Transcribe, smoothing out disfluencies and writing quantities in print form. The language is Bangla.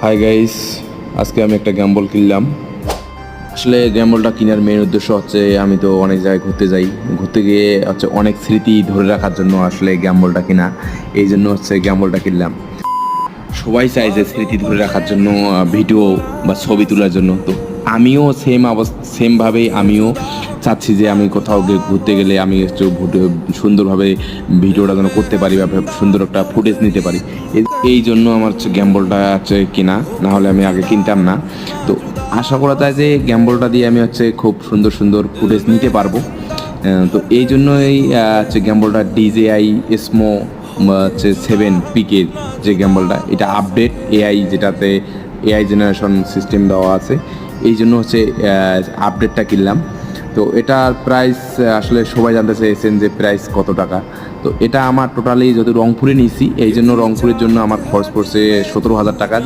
হাই গাইস, আজকে আমি একটা গ্যাম্বল কিনলাম। আসলে গ্যাম্বলটা কেনার মেন উদ্দেশ্য হচ্ছে আমি তো অনেক জায়গায় ঘুরতে যাই, ঘুরতে গিয়ে হচ্ছে অনেক স্মৃতি ধরে রাখার জন্য আসলে গ্যাম্বলটা কিনা। এই জন্য হচ্ছে গ্যাম্বলটা কিনলাম। সবাই চায় যে স্মৃতি ধরে রাখার জন্য ভিডিও বা ছবি তোলার জন্য। তো আমিও সেমভাবেই আমিও চাচ্ছি যে আমি কোথাও গিয়ে ঘুরতে গেলে আমি একটু সুন্দরভাবে ভিডিওটা যেন করতে পারি বা সুন্দর একটা ফুটেজ নিতে পারি। এই জন্য আমার হচ্ছে গ্যাম্বলটা হচ্ছে কেনা, না হলে আমি আগে কিনতাম না। তো আশা করা যায় যে গ্যাম্বলটা দিয়ে আমি হচ্ছে খুব সুন্দর সুন্দর ফুটেজ নিতে পারবো। তো এই জন্যই হচ্ছে গ্যাম্বলটা DJI Osmo হচ্ছে 7 পিকের যে গ্যাম্বলটা, এটা আপডেট এআই, যেটাতে এআই জেনারেশন সিস্টেম দেওয়া আছে। এই জন্য হচ্ছে আপডেটটা কিনলাম। তো এটার প্রাইস আসলে সবাই জানতে চেয়েছেন যে প্রাইস কত টাকা। তো এটা আমার টোটালি যদি রংপুরে নিয়েছি, এই জন্য রংপুরের জন্য আমার খরচ পড়ছে 17,000 টাকা।